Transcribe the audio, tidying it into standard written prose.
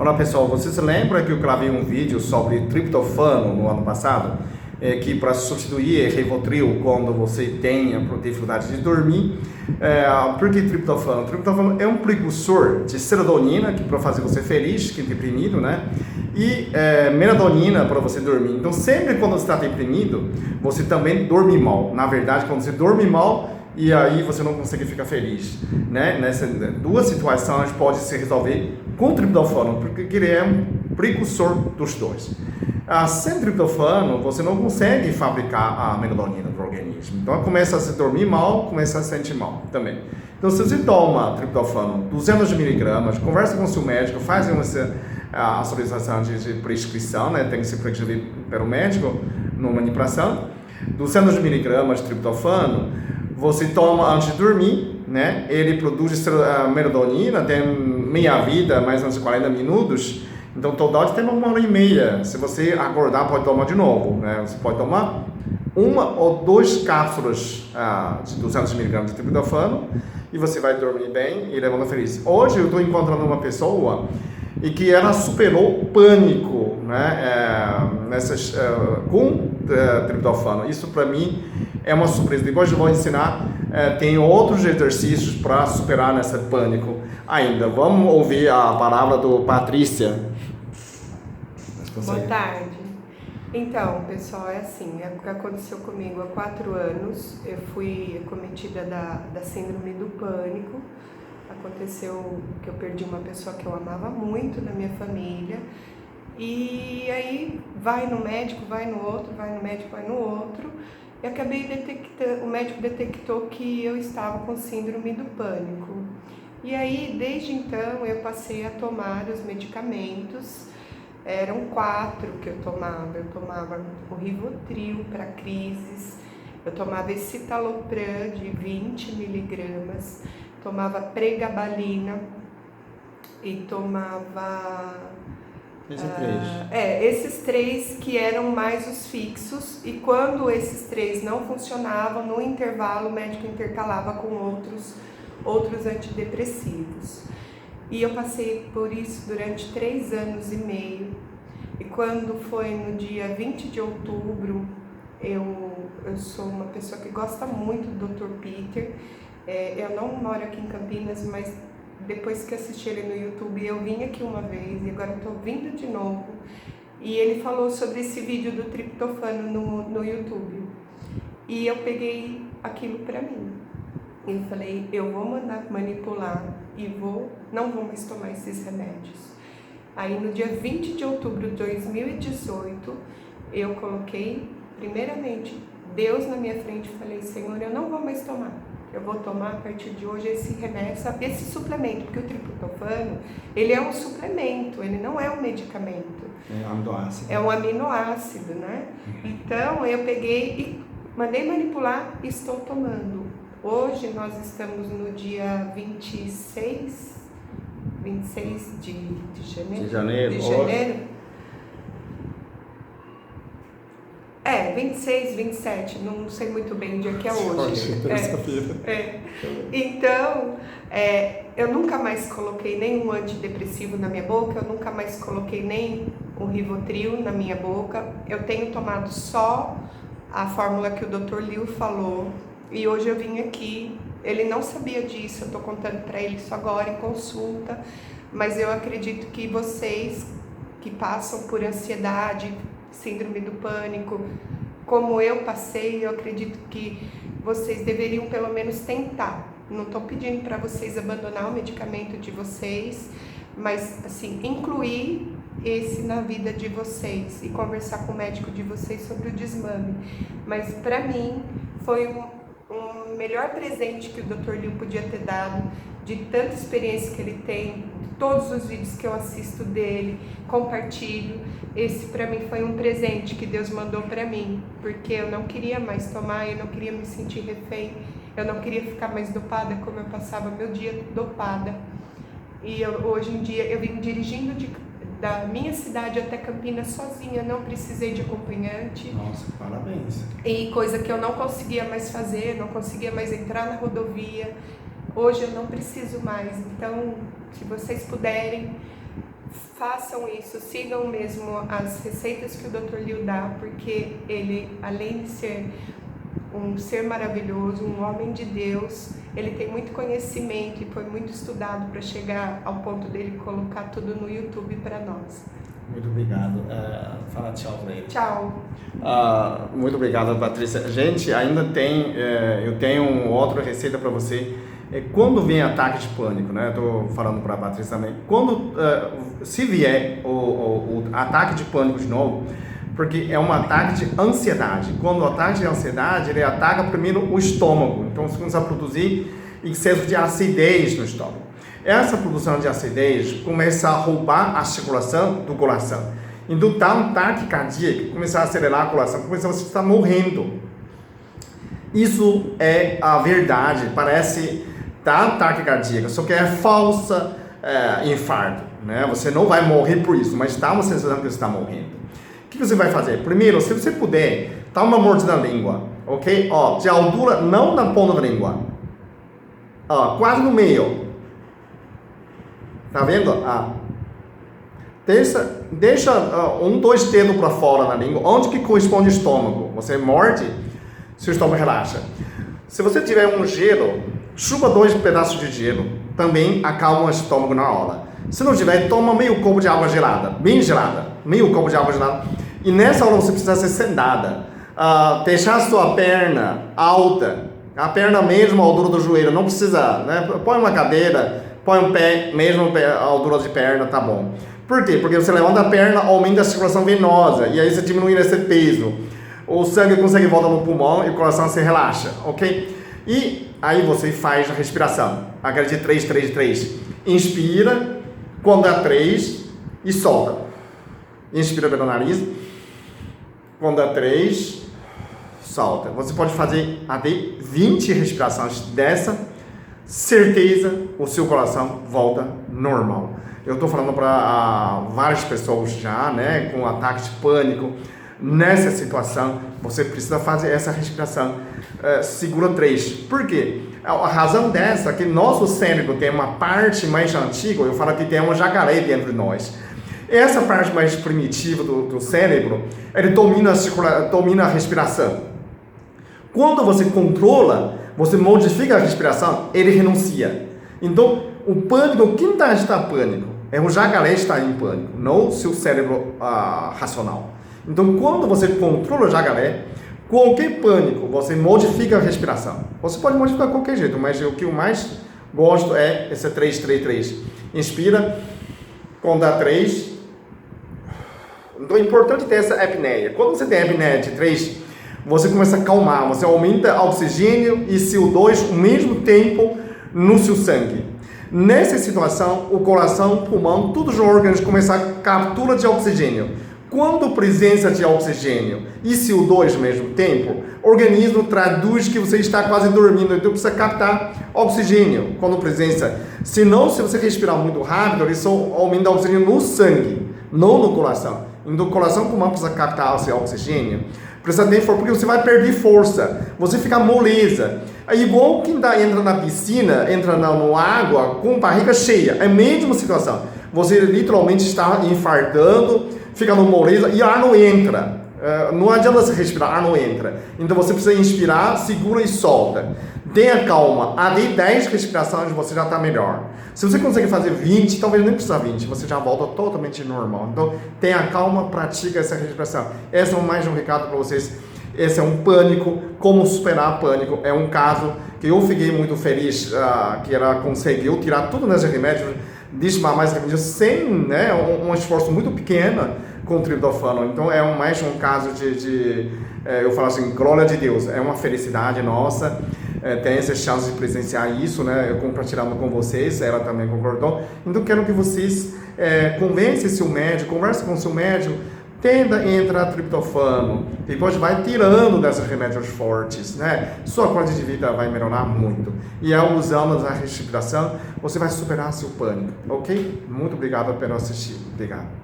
Olá pessoal, vocês lembram que eu gravei um vídeo sobre triptofano no ano passado? Que para substituir Rivotril quando você tem a dificuldade de dormir. Por que triptofano? Triptofano é um precursor de serotonina, que para fazer você feliz, que é deprimido, né? E melatonina para você dormir. Então sempre quando você está deprimido, você também dorme mal. Na verdade, quando você dorme mal, e aí você não consegue ficar feliz, né? Nessas duas situações pode se resolver com triptofano, porque ele é um precursor dos dois. Sem triptofano, você não consegue fabricar a melatonina do organismo. Então começa a se dormir mal, começa a se sentir mal também. Então se você toma triptofano 200 miligramas, conversa com o seu médico, faz a solicitação de prescrição, né? Tem que ser prescrito pelo médico, numa manipulação. 200 miligramas de triptofano, você toma antes de dormir, né? Ele produz melatonina, tem meia vida, mais ou menos 40 minutos. Então, total tem 1h30. Se você acordar, pode tomar de novo, né? Você pode tomar 1 ou 2 cápsulas de 200 mg de triptofano e você vai dormir bem e levando feliz. Hoje eu estou encontrando uma pessoa e que ela superou o pânico, né? Com triptofano. Isso para mim é uma surpresa. Depois eu vou ensinar, tem outros exercícios para superar esse pânico ainda. Vamos ouvir a palavra do Patrícia. Boa tarde. Então, pessoal, é assim, o que aconteceu comigo há 4 anos, eu fui acometida da síndrome do pânico. Aconteceu que eu perdi uma pessoa que eu amava muito na minha família. E aí vai no médico, vai no outro, vai no médico, vai no outro. E acabei detectando, o médico detectou que eu estava com síndrome do pânico. E aí, desde então, eu passei a tomar os medicamentos. Eram 4 que eu tomava. Eu tomava o Rivotril para crises, eu tomava escitalopram de 20 miligramas, tomava pregabalina e tomava... esses 3 que eram mais os fixos, e quando esses 3 não funcionavam, no intervalo o médico intercalava com outros antidepressivos. E eu passei por isso durante 3 anos e meio, e quando foi no dia 20 de outubro, eu sou uma pessoa que gosta muito do Dr. Peter, eu não moro aqui em Campinas, mas depois que assisti ele no YouTube, eu vim aqui uma vez e agora estou vindo de novo. E ele falou sobre esse vídeo do triptofano no YouTube. E eu peguei aquilo para mim. E eu falei, eu vou mandar manipular e não vou mais tomar esses remédios. Aí no dia 20 de outubro de 2018, eu coloquei, primeiramente, Deus na minha frente e falei, Senhor, eu não vou mais tomar. Eu vou tomar a partir de hoje esse remédio, esse suplemento, porque o triptofano, ele é um suplemento, ele não é um medicamento. É um aminoácido. É um aminoácido, né? Então, eu peguei e mandei manipular e estou tomando. Hoje, nós estamos no dia 26 de janeiro. 26, 27, não sei muito bem o dia que é hoje. Então, eu nunca mais coloquei nenhum antidepressivo na minha boca, eu nunca mais coloquei nem o Rivotril na minha boca. Eu tenho tomado só a fórmula que o Dr. Liu falou, e hoje eu vim aqui, ele não sabia disso, eu estou contando para ele isso agora em consulta, mas eu acredito que vocês que passam por ansiedade, síndrome do pânico, como eu passei, eu acredito que vocês deveriam pelo menos tentar. Não estou pedindo para vocês abandonar o medicamento de vocês, mas assim, incluir esse na vida de vocês e conversar com o médico de vocês sobre o desmame. Mas para mim foi um melhor presente que o Dr. Liu podia ter dado, de tanta experiência que ele tem, de todos os vídeos que eu assisto dele, compartilho. Esse para mim foi um presente que Deus mandou para mim, porque eu não queria mais tomar, eu não queria me sentir refém, eu não queria ficar mais dopada como eu passava meu dia dopada. E hoje em dia eu vim dirigindo da minha cidade até Campinas sozinha, não precisei de acompanhante. Nossa, parabéns. E coisa que eu não conseguia mais fazer, não conseguia mais entrar na rodovia. Hoje eu não preciso mais. Então, se vocês puderem, façam isso, sigam mesmo as receitas que o Dr. Liu dá, porque ele, além de ser um ser maravilhoso, um homem de Deus, ele tem muito conhecimento e foi muito estudado para chegar ao ponto dele colocar tudo no YouTube para nós. Muito obrigado. Fala tchau para ele. Tchau. Muito obrigado, Patrícia. Gente, ainda tem, eu tenho outra receita para você. Quando vem ataque de pânico, né? Estou falando para a Patrícia também. Quando, se vier o ataque de pânico de novo, porque é um ataque de ansiedade. Quando o ataque de ansiedade, ele ataca primeiro o estômago. Então, você começa a produzir excesso de acidez no estômago. Essa produção de acidez começa a roubar a circulação do coração. Então, dá um ataque cardíaco, começa a acelerar a coração, começa a estar morrendo. Isso é a verdade. Parece dar ataque cardíaco, só que é falsa infarto, né? Você não vai morrer por isso, mas dá uma sensação que você está morrendo. O que você vai fazer? Primeiro, se você puder, dá uma mordida na língua, ok? De altura, não na ponta da língua, quase no meio. Tá vendo? Deixa 2 dedos para fora na língua, onde que corresponde o estômago. Você morde, seu estômago relaxa. Se você tiver um gelo, chupa 2 pedaços de gelo, também acalma o estômago na hora. Se não tiver, toma meio copo de água gelada, bem gelada, meio copo de água gelada. E nessa hora você precisa ser sentada, deixar a sua perna alta, a perna mesmo à altura do joelho, não precisa, né? Põe uma cadeira, põe um pé, mesmo a altura de perna, tá bom. Por quê? Porque você levanta a perna, aumenta a circulação venosa, e aí você diminui esse peso. O sangue consegue voltar no pulmão e o coração se relaxa, ok? E aí você faz a respiração, aquela de 3, 3, 3. Inspira, quando dá 3, e solta. Inspira pelo nariz, quando dá 3, solta. Você pode fazer até 20 respirações dessa, certeza o seu coração volta normal. Eu estou falando para várias pessoas já, né, com ataque de pânico. Nessa situação, você precisa fazer essa respiração. Segura 3. Por quê? A razão dessa é que nosso cérebro tem uma parte mais antiga, eu falo que tem um jacaré dentro de nós. Essa parte mais primitiva do cérebro, ele domina a respiração. Quando você controla, você modifica a respiração, ele renuncia. Então, o pânico, quem está em pânico? É o jacaré que está em pânico, não o seu cérebro racional. Então, quando você controla o jacaré, qualquer pânico, você modifica a respiração. Você pode modificar de qualquer jeito, mas o que eu mais gosto é esse 3, 3, 3. Inspira, quando dá 3. Então, é importante ter essa apneia. Quando você tem apneia de 3, você começa a acalmar, você aumenta o oxigênio e CO2 ao mesmo tempo no seu sangue. Nessa situação, o coração, o pulmão, todos os órgãos começam a captura de oxigênio. Quando presença de oxigênio e CO2 ao mesmo tempo, o organismo traduz que você está quase dormindo, então precisa captar oxigênio quando presença. Senão, se você respirar muito rápido, ele só aumenta o oxigênio no sangue, não no coração. Então, o coração e o pulmão precisa captar esse oxigênio. Precisa ter força, porque você vai perder força, você fica moleza. É igual quem entra na piscina, entra na água com barriga cheia, é a mesma situação. Você literalmente está infartando, fica no moleza e ar não entra. Não adianta você respirar, ar não entra. Então você precisa inspirar, segura e solta. Tenha calma, até 10 respirações você já está melhor. Se você consegue fazer 20, talvez nem precisa 20, você já volta totalmente normal. Então tenha calma, pratica essa respiração. Esse é mais um recado para vocês. Esse é um pânico, como superar pânico. É um caso que eu fiquei muito feliz, que ela conseguiu tirar tudo nesses remédios, desmamar mais remédios sem, né, um esforço muito pequeno com o triptofano. Então é mais um caso eu falo assim, glória de Deus, é uma felicidade nossa, tem essa chance de presenciar isso, né, eu compartilhando com vocês, ela também concordou. Então quero que vocês convencem seu médico, converse com seu médico, tenda entrar triptofano, depois vai tirando desses remédios fortes, né? Sua qualidade de vida vai melhorar muito. E ao usando a respiração, você vai superar seu pânico, ok? Muito obrigado por assistir. Obrigado.